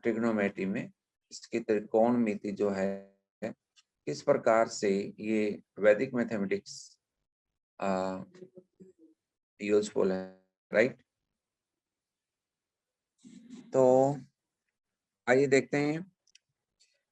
Trigonometry में इसकी त्रिकोणमिति जो है किस प्रकार से ये वैदिक मैथमेटिक्स यूजफुल है, राइट। तो आइए देखते हैं,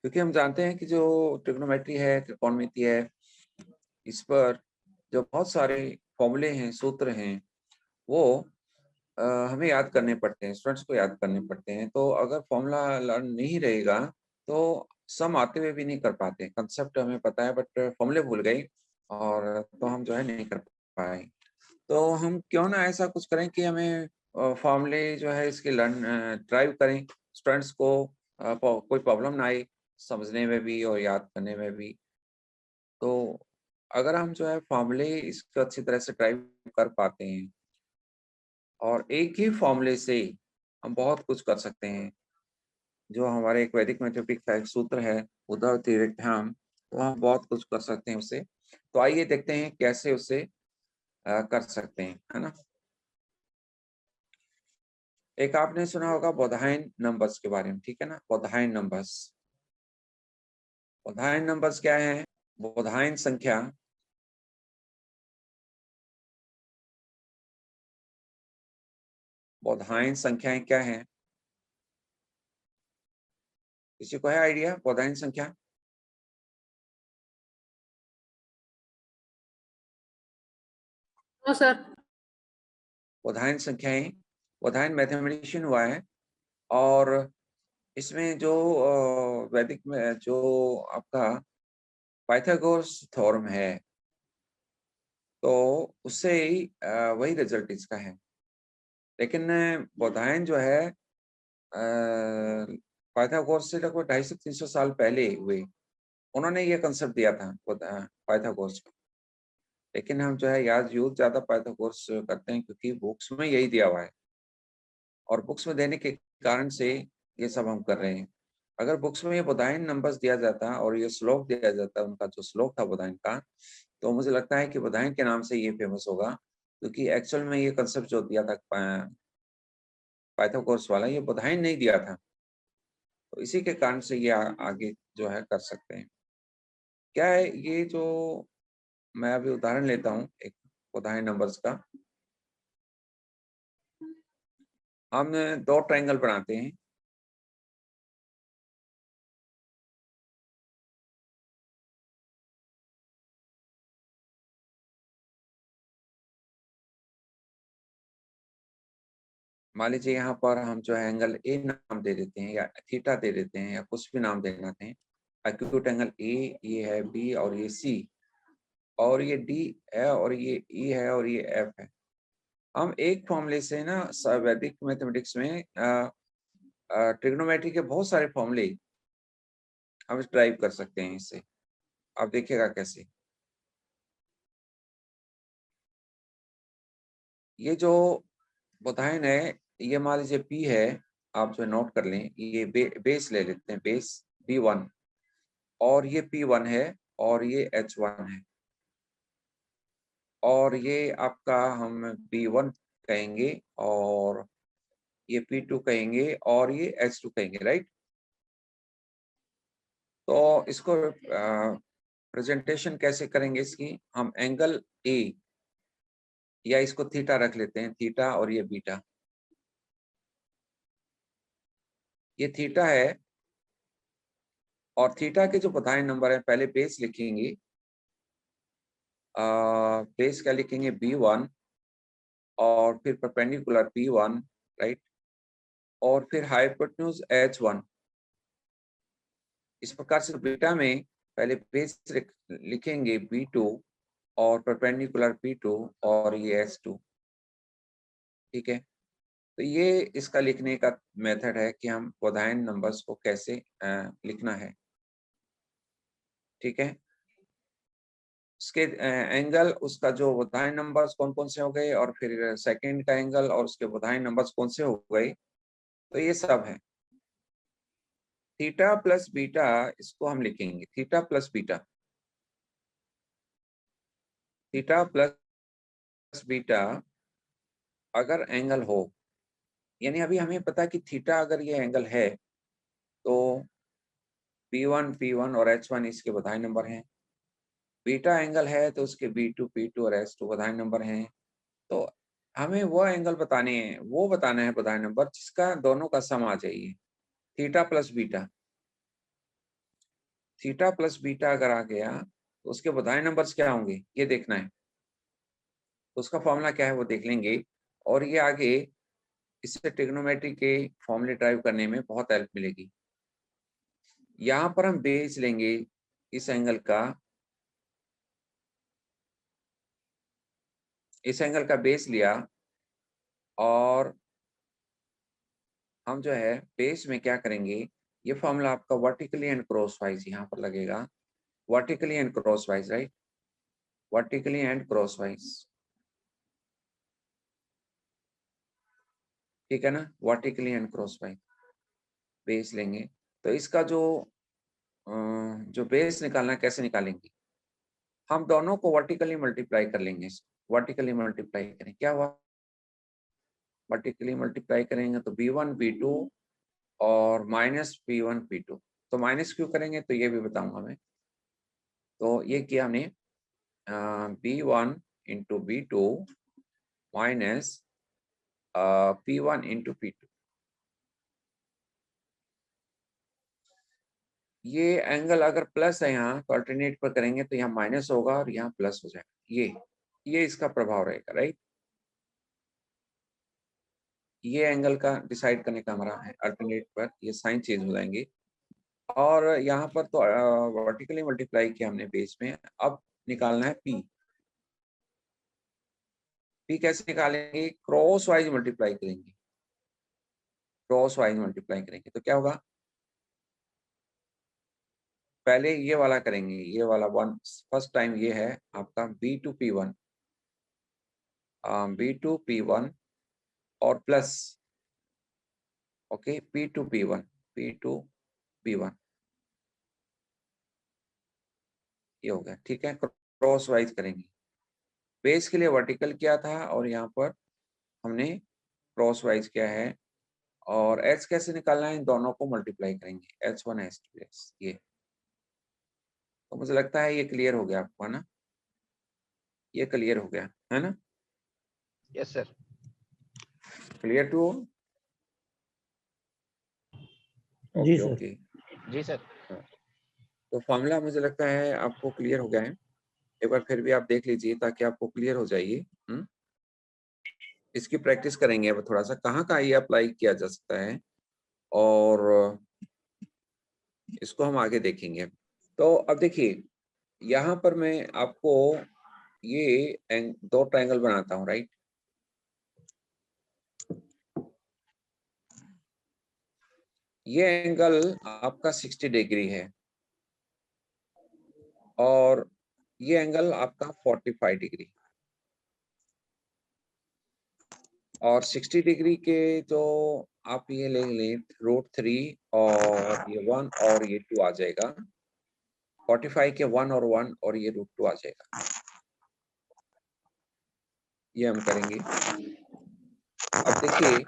क्योंकि हम जानते हैं कि जो ट्रिग्नोमेट्री है, त्रिकोणमिति है, इस पर जो बहुत सारे फॉर्मूले हैं, सूत्र हैं, वो हमें याद करने पड़ते हैं, स्टूडेंट्स को याद करने पड़ते हैं। तो अगर फॉर्मूला लर्न नहीं रहेगा तो सम आते हुए भी नहीं कर पाते। कंसेप्ट हमें पता है बट फॉर्मूले भूल गए और तो हम जो है नहीं कर पाए। तो हम क्यों ना ऐसा कुछ करें कि हमें फॉर्मूले जो है इसके लर्न ड्राइव करें, स्टूडेंट्स को कोई प्रॉब्लम ना आए समझने में भी और याद करने में भी। तो अगर हम जो है फॉर्मूले इसको अच्छी तरह से ड्राइव कर पाते हैं और एक ही फॉर्मूले से हम बहुत कुछ कर सकते हैं। जो हमारे एक वैदिक मैथमेटिक्स का एक सूत्र है उद्धव त्रिविक्रम, तो हम बहुत कुछ कर सकते हैं उससे। तो आइए देखते हैं कैसे उसे कर सकते हैं, है ना। एक आपने सुना होगा बोधायन नंबर्स के बारे में, ठीक है ना। बोधायन नंबर्स, बोधायन नंबर्स क्या है? बोधायन संख्या बोधायन संख्याएं क्या है? किसी को है आइडिया बोधायन संख्या? हाँ सर। बोधायन संख्याएं, बोधायन मैथमेटिशियन हुआ है और इसमें जो वैदिक में जो आपका पाइथागोरस थ्योरम है, तो उससे ही वही रिजल्ट इसका है। लेकिन बोधायन जो है पाइथागोरस से लगभग 250-300 साल पहले हुए। उन्होंने ये कंसेप्ट दिया था पाइथागोरस का। लेकिन हम जो है याद यूज ज्यादा पाइथागोरस करते हैं क्योंकि बुक्स में यही दिया हुआ है और बुक्स में देने के कारण से ये सब हम कर रहे हैं। अगर बुक्स में ये बोधायन नंबर्स दिया जाता और ये श्लोक दिया जाता, उनका जो श्लोक था बोधायन का, तो मुझे लगता है कि बोधायन के नाम से ये फेमस होगा, क्योंकि एक्चुअल में ये कंसेप्ट जो दिया था पाइथागोरस वाला, ये बोधायन नहीं दिया था। तो इसी के कारण से ये आगे जो है कर सकते हैं। क्या है ये जो मैं अभी उदाहरण लेता हूँ एक बोधायन नंबर्स का। हम दो ट्रायंगल बनाते हैं, मान लीजिए यहाँ पर हम जो है एंगल ए नाम दे देते हैं या थीटा दे देते हैं या कुछ भी नाम दे देते हैं। एक्यूट एंगल ए, ये है बी और ये सी, और ये डी है और ये ई है और ये एफ है। हम एक फॉर्मूले से ना वैदिक मैथमेटिक्स में ट्रिग्नोमेट्री के बहुत सारे फॉर्मूले हम ड्राइव कर सकते हैं इससे। आप देखिएगा कैसे। ये जो बोधायन है, ये मान लीजिए पी है, आप जो नोट कर लें, ये बेस ले लेते हैं, बेस B1, और ये P1 है और ये H1 है, और ये आपका हम B1 कहेंगे और ये P2 कहेंगे और ये H2 कहेंगे, राइट। तो इसको प्रेजेंटेशन कैसे करेंगे इसकी? हम एंगल ए या इसको थीटा रख लेते हैं, थीटा और ये बीटा। ये थीटा है और थीटा के जो बोधायन नंबर है, पहले बेस लिखेंगे, बेस क्या लिखेंगे? B1 और फिर परपेंडिकुलर P1, राइट, और फिर हाइपोटेन्यूज H1। इस प्रकार से बीटा में पहले बेस लिखेंगे B2 और परपेंडिकुलर P2 और ये H2, ठीक है। तो ये इसका लिखने का मेथड है कि हम बोधायन नंबर्स को कैसे लिखना है, ठीक है। उसके एंगल, उसका जो बोधायन नंबर्स कौन कौन से हो गए और फिर सेकंड का एंगल और उसके बोधायन नंबर्स कौन से हो गए, तो ये सब है। थीटा प्लस बीटा, इसको हम लिखेंगे theta plus beta, theta plus beta अगर एंगल हो, यानी अभी हमें पता है कि थीटा अगर ये एंगल है तो P1 P1 और H1 इसके बधाई नंबर हैं। बीटा एंगल है तो उसके B2 P2 और S2 बधाई नंबर हैं। तो हमें वो एंगल बताने हैं, वो बताना है बधाई नंबर जिसका दोनों का सम आ जाइए। Theta plus beta, theta plus beta अगर आ गया तो उसके बधाई नंबर्स क्या होंगे ये देखना है। तो उसका फॉर्मूला क्या है वो देख लेंगे, और ये आगे इससे ट्रिग्नोमेट्री के फॉर्मूले ड्राइव करने में बहुत हेल्प मिलेगी। यहाँ पर हम बेस लेंगे इस एंगल का, इस एंगल का बेस लिया, और हम जो है बेस में क्या करेंगे, ये फॉर्मूला आपका वर्टिकली एंड क्रॉस वाइज यहाँ पर लगेगा। Vertically and cross wise, right, vertically and cross wise, ठीक है ना, vertically and cross wise base लेंगे। तो इसका जो बेस निकालना कैसे निकालेंगे, हम दोनों को वर्टिकली मल्टीप्लाई कर लेंगे। वर्टिकली मल्टीप्लाई करें, क्या हुआ, वर्टिकली मल्टीप्लाई करेंगे तो B1 B2 और माइनस P1 P2। तो माइनस क्यों करेंगे तो ये भी बताऊंगा मैं। तो ये किया हमने B1 into B2 minus P1 into P2। ये एंगल अगर प्लस है यहाँ तो अल्टरनेट पर करेंगे तो यहाँ माइनस होगा और यहाँ प्लस हो जाएगा। ये इसका प्रभाव रहेगा, राइट। ये एंगल का डिसाइड करने का हमारा है, अल्टरनेट पर ये साइन चेंज हो जाएंगे। और यहाँ पर तो वर्टिकली मल्टीप्लाई किया हमने बेस में, अब निकालना है P। P कैसे निकालेंगे, क्रॉस वाइज मल्टीप्लाई करेंगे, क्रॉस वाइज मल्टीप्लाई करेंगे तो क्या होगा, पहले ये वाला करेंगे, ये वाला वन फर्स्ट टाइम ये है आपका B2 P1, B2 P1 और plus okay P2 P1, P2 P1, ये हो गया, ठीक है। क्रॉस वाइज करेंगे, बेस के लिए वर्टिकल किया था और यहाँ पर हमने क्रॉस वाइज किया है। और H कैसे निकालना है, इन दोनों को मल्टीप्लाई करेंगे, H1 H2 ये। तो मुझे लगता है ये क्लियर हो गया आपको, है ना, ये क्लियर हो गया है ना। Yes sir. क्लियर टू, जी ओके सर। ओके। जी सर। तो फॉर्मूला मुझे लगता है आपको क्लियर हो गया है, एक बार फिर भी आप देख लीजिए ताकि आपको क्लियर हो जाइए। इसकी प्रैक्टिस करेंगे अब थोड़ा सा, कहाँ कहाँ ये अप्लाई किया जा सकता है और इसको हम आगे देखेंगे। तो अब देखिए यहाँ पर मैं आपको ये दो ट्रायंगल बनाता हूँ, राइट। ये एंगल आपका 60 डिग्री है और ये एंगल आपका 45 डिग्री, और 60 डिग्री के जो आप ये ले लें √3 और ये 1 और ये 2 आ जाएगा, 45 के 1 और 1 और ये √2 आ जाएगा। ये हम करेंगे। अब देखिए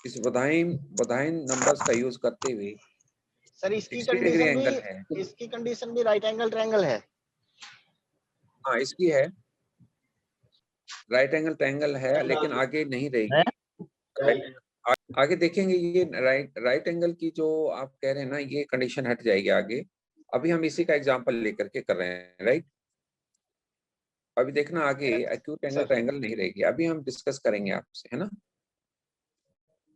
इस बधाई नंबर्स का यूज करते हुए सर इसकी 60 डिग्री कंडीशन एंगल है, भी, इसकी कंडीशन भी राइट एंगल ट्रायंगल है। हाँ इसकी है, राइट एंगल ट्रायंगल है, लेकिन आगे नहीं रहेगी। आगे देखेंगे ये राइट एंगल की जो आप कह रहे हैं ना, ये कंडीशन हट जाएगी आगे। अभी हम इसी का एग्जांपल लेकर के कर रहे हैं, राइट। अभी देखना आगे एक्यूट एंगल ट्रायंगल नहीं रहेगी, अभी हम डिस्कस करेंगे आपसे, है ना।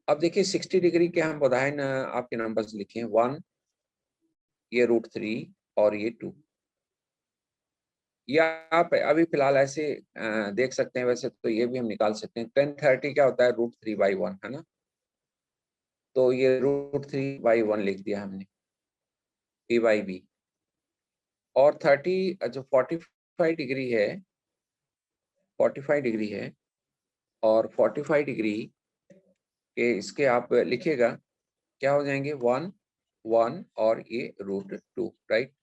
अब देखिए 60 डिग्री के हम बधाई आपके नंबर्स लिखे हैं, 1, ये √3 और ये 2। या आप अभी फिलहाल ऐसे देख सकते हैं, वैसे तो ये भी हम निकाल सकते हैं। 1030 क्या होता है, √3/1, है ना। तो ये √3/1 लिख दिया हमने, P/B। और 30 जो 45 डिग्री है, 45 डिग्री है, और 45 डिग्री के इसके आप लिखिएगा क्या हो जाएंगे, 1 1 और ये √2, राइट।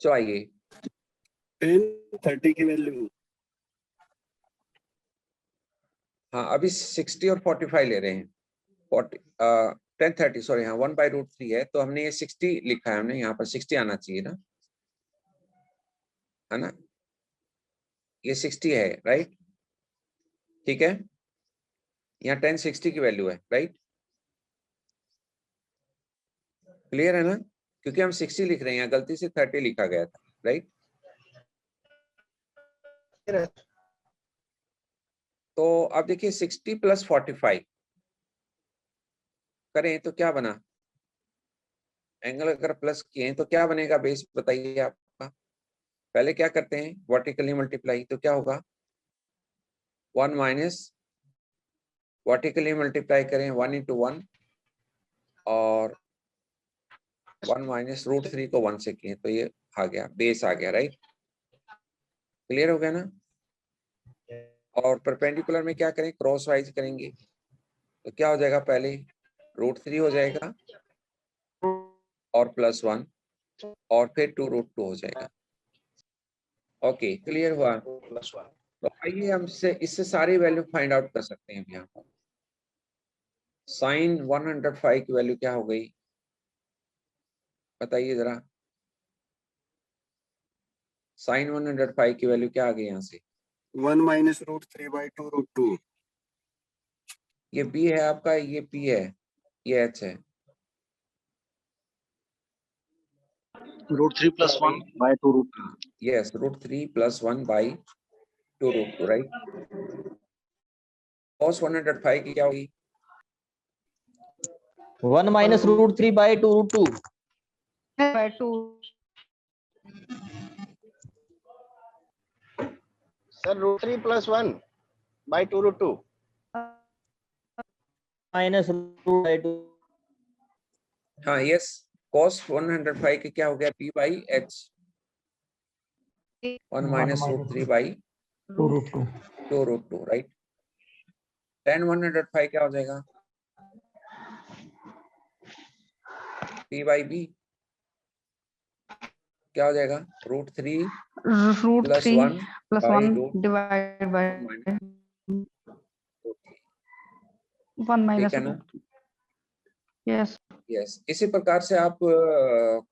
चलो आइए 1030 की वैल्यू हाँ अभी 60 और 45 ले रहे हैं, 1030 सॉरी, हाँ 1/√3 है, तो हमने ये 60 लिखा है, हमने यहाँ पर 60 आना चाहिए ना, है ना, ये 60 है, राइट, ठीक है, यहाँ 1060 की वैल्यू है, राइट, क्लियर है ना, क्योंकि हम 60 लिख रहे हैं, गलती से 30 लिखा गया था, राइट। तो अब देखिए 60 + 45 करें तो क्या बना, एंगल अगर प्लस किए हैं तो क्या बनेगा बेस, बताइए आपका। पहले क्या करते हैं, वर्टिकली मल्टीप्लाई, तो क्या होगा 1 माइनस, वर्टिकली मल्टीप्लाई करें 1 × 1 और 1 माइनस √3 को 1 से किए तो ये आ गया, बेस आ गया, राइट, क्लियर हो गया ना। और परपेंडिकुलर में क्या करें, क्रॉस वाइज करेंगे तो क्या हो जाएगा, पहले √3 हो जाएगा और +1 और फिर 2√2 हो जाएगा, ओके, क्लियर हुआ। +1। तो आइए हम इससे सारी वैल्यू फाइंड आउट कर सकते हैं यहाँ पर। साइन 105 की वैल्यू क्या हो गई, बताइए जरा, साइन 105 की वैल्यू क्या आ गई यहाँ से, 1 - √3/2√2। ये बी है आपका, ये पी है, ये एच है, √3 + 1/2√2। Yes, √3 + 1/2√2, right. cos 105 की क्या होगी, 1 - √3/2√2। सर √3 + 1/2√2। -√2/2। हाँ यस, cos 105 की क्या हो गया, p/h, 1 - √3/2√2, राइट। tan 105 क्या हो जाएगा, p/b क्या हो जाएगा, √3 + 1 divided by 1 ठीक minus है ना, yes यस। इसी प्रकार से आप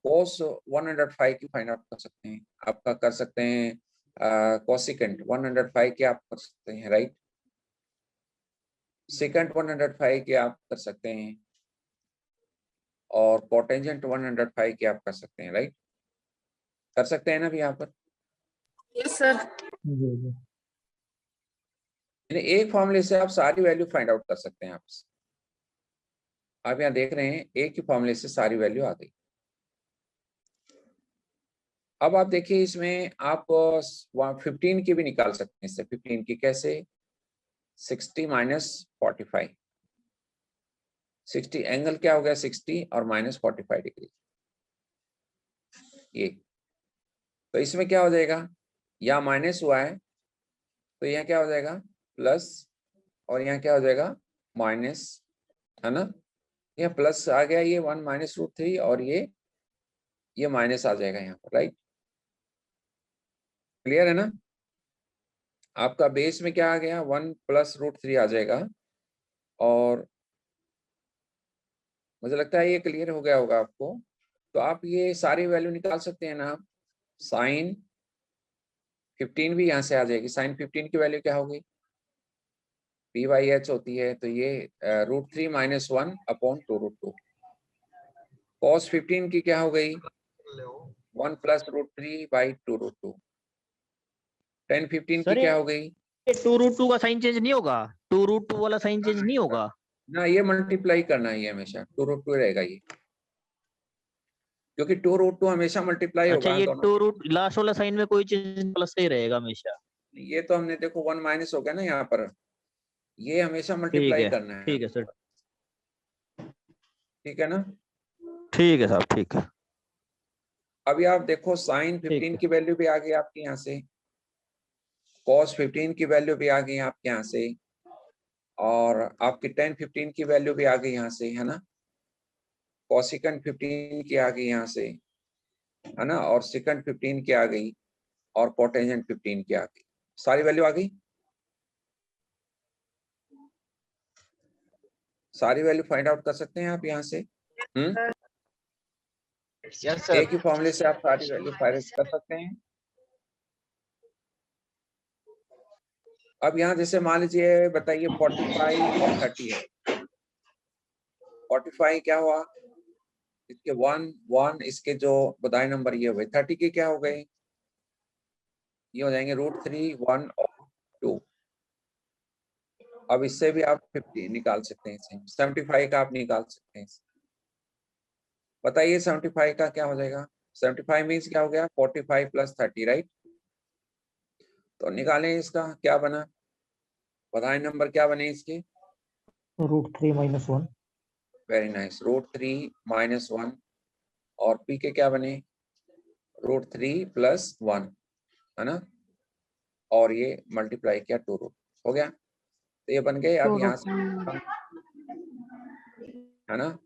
cos 105 की फाइंड आउट कर सकते हैं, आपका कर सकते हैं कोसिकेंट 105 की आप कर सकते हैं, राइट, सेकंड 105 की आप कर सकते हैं और कोटेंजेंट 105 की आप कर सकते हैं, राइट, कर सकते हैं ना भी यहाँ पर। yes sir यानी एक फॉर्मूले से आप सारी वैल्यू फाइंड आउट कर सकते हैं। आप यहाँ देख रहे हैं एक ही फॉर्मूले से सारी वैल्यू आ गई। अब आप देखिए इसमें आप 15 की भी निकाल सकते हैं, इससे 15 की कैसे, 60 - 45, 60 एंगल क्या हो गया 60 और -45 डिग्री, ये तो इसमें क्या हो जाएगा, यहाँ माइनस हुआ है तो यहाँ क्या हो जाएगा प्लस, और यहाँ क्या हो जाएगा माइनस, है ना, यहाँ प्लस आ गया, ये 1 - √3 और ये माइनस आ जाएगा यहाँ पर, राइट, क्लियर है ना। आपका बेस में क्या आ गया, 1 + √3 आ जाएगा, और मुझे लगता है ये क्लियर हो गया होगा आपको। तो आप ये सारी वैल्यू निकाल सकते हैं ना, साइन 15 भी यहाँ से आ जाएगी, साइन 15 की वैल्यू क्या होगी, p/h होती है, तो ये √3 - 1/2√2, cos 15 की क्या हो गई 1 + √3/2√2, tan 15 की सर क्या हो गई, ये 2√2 का साइन चेंज नहीं होगा, 2√2 वाला साइन चेंज नहीं होगा ना, ये मल्टीप्लाई करना है, ये हमेशा 2√2 रहेगा ये, क्योंकि 2√2 हमेशा मल्टीप्लाई अच्छा, होगा ये दोनों। 2 लास्ट वाला साइन में कोई चेंज प्लस से ही रहेगा हमेशा। ये तो हमने देखो 1 माइनस हो गया ना यहाँ पर, ये हमेशा मल्टीप्लाई करना है, ठीक है सर, ठीक है ना। ठीक है साहब, ठीक है, अभी आप देखो साइन 15 की वैल्यू भी आ गई आपके यहाँ से, cos 15 की वैल्यू भी आ गई आपके यहाँ से, और आपकी tan 15 की वैल्यू भी आ गई यहाँ से, है ना, cosecant 15 की आ गई यहाँ से, है ना, और secant 15 की आ गई, और cotangent 15 की आ गई, सारी वैल्यू आ गई। सारी वैल्यू फाइंड आउट कर सकते हैं आप यहाँ से। Yes, sir. एक ही फॉर्मूले से आप सारी वैल्यू फाइंड आउट कर सकते हैं। अब यहाँ जैसे मान लीजिए, बताइए 45 और 30 है। 45 क्या हुआ, इसके 1 इसके जो बदाई नंबर ये हुए, 30 के क्या हो गए, ये हो जाएंगे √3, 1 और 2। अब इससे भी आप 50 निकाल सकते हैं, 75 का आप निकाल सकते हैं। बताइए 75 का क्या हो जाएगा। 75 मीन्स क्या हो गया, 45 + 30, राइट। तो निकालें इसका क्या बना, बदाई नंबर क्या बने इसके, √3 - 1। Very nice, √3 - 1। और पी के क्या बने, √3 + 1, है ना। और ये मल्टीप्लाई किया 2 रूट, हो गया। तो ये बन गए। अब यहाँ से है ना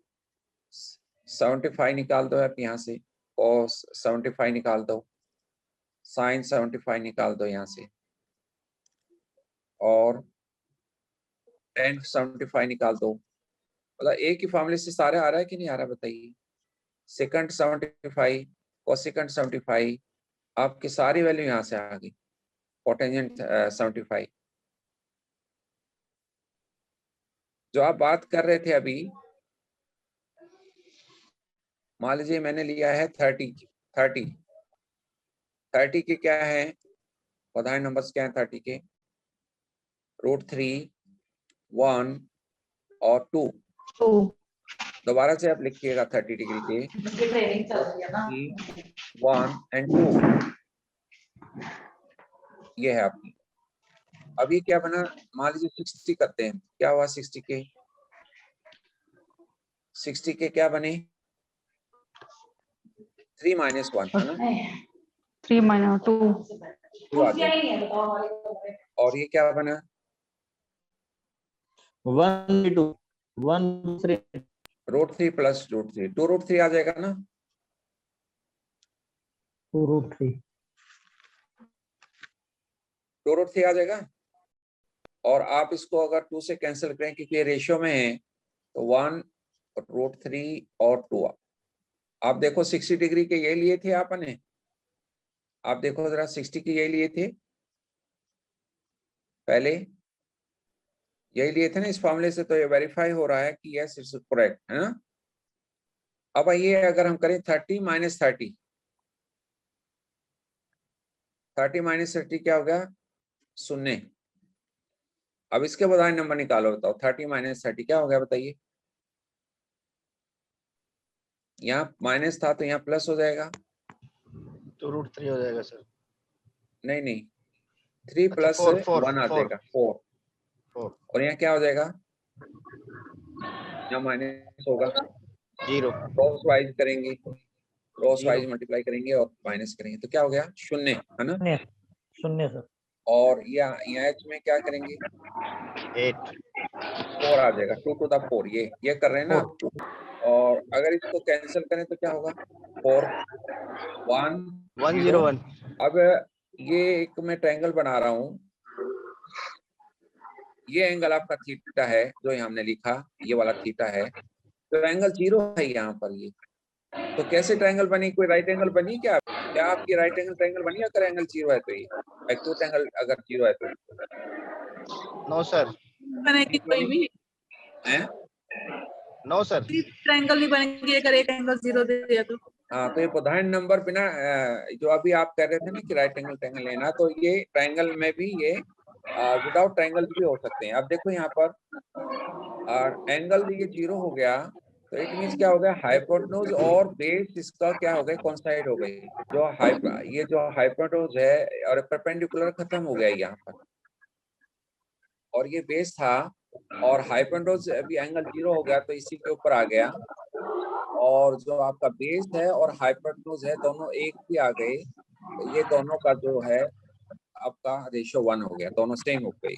75 निकाल दो आप यहाँ से, cos 75 निकाल दो, sin 75 निकाल दो यहाँ से, और tan 75 निकाल दो। मतलब एक ही फॉर्मूले से सारे आ रहा है कि नहीं आ रहा, बताइए। सेकंड 75, कोसेकंड 75, आपकी सारी वैल्यू यहाँ से आ गई। कोटेंजेंट 75 जो आप बात कर रहे थे अभी, मान लीजिए मैंने लिया है 30 के क्या है, बधाई नंबर्स क्या है 30 के, √3, 1 और 2। दोबारा से आप लिखिएगा 30 डिग्री के 1 और 2, ये है आपकी। अब ये क्या बना, मान लीजिए 60 करते हैं, क्या हुआ 60 के क्या बने, 3 - 1 है ना, 3 - 2। 2 आ गया। और ये क्या बना, 1 2 1 3 √3 + √3, 2√3 आ जाएगा ना, 2√3 2√3 आ जाएगा। और आप इसको अगर 2 से कैंसिल करें क्योंकि ये रेशियो में है, तो 1 √3 और 2। आप देखो 60 डिग्री के ये लिए थे आपने, आप देखो जरा 60 के ये लिए थे, पहले यही लिए थे ना इस फॉर्मूले से, तो ये वेरीफाई हो रहा है कि यस इट्स करेक्ट, है ना। अब ये अगर हम करें 30 - 30, 30 - 30 क्या हो गया, 0। अब इसके बजाय नंबर निकालो, बताओ 30 - 30 क्या हो गया, बताइए। यहाँ माइनस था तो यहाँ प्लस हो जाएगा, तो √3 हो जाएगा सर। नहीं 3 अच्छा, + 1 आ जाएगा 4। और यहाँ क्या हो जाएगा, यहाँ माइनस होगा, 0 क्रॉस वाइज करेंगे, क्रॉस वाइज मल्टीप्लाई करेंगे और माइनस करेंगे, तो क्या हो गया 0, है ना। 0 सर। और यहाँ एच में क्या करेंगे, 8 4 आ जाएगा, 2 to the 4, ये कर रहे हैं ना आप। और अगर इसको कैंसिल करें तो क्या होगा, 4 1 0। 101 अब ये एक मैं ट्रायंगल बना रहा हूँ, ये एंगल आपका थीटा है जो यहाँ हमने लिखा, ये वाला थीटा है, तो एंगल 0 है यहाँ पर। ये तो कैसे ट्रायंगल बनी, कोई राइट एंगल बनी क्या आपकी राइट एंगल ट्रायंगल बनी अगर एंगल 0 है तो, ये एक्यूट एंगल अगर 0 है तो। नो सर, बनेगी कोई भी, हैं, नो सर, ट्रायंगल नहीं बनेगी अगर एक एंगल 0 दे दिया तो। हाँ, तो ये प्रधान नंबर बिना जो अभी आप कह रहे थे ना कि राइट एंगल ट्रायंगल लेना, तो ये ट्रायंगल में भी ये विदाउट ट्रायंगल भी हो सकते हैं। अब देखो यहाँ पर एंगल ये 0 हो गया, तो इट मींस क्या हो गया, हाइपोटेन्यूज और बेस इसका क्या हो गए, कोइंसाइड हो गई। जो ये जो हाइपोटेन्यूज है और परपेंडिकुलर खत्म हो गया यहाँ पर, और ये बेस था, और हाइपोटेन्यूज अभी एंगल 0 हो गया तो इसी के ऊपर आ गया। और जो आपका बेस है और हाइपोटेन्यूज है दोनों एक ही आ गए, तो ये दोनों का जो है आपका रेशियो 1 हो गया, दोनों सेम हो गई।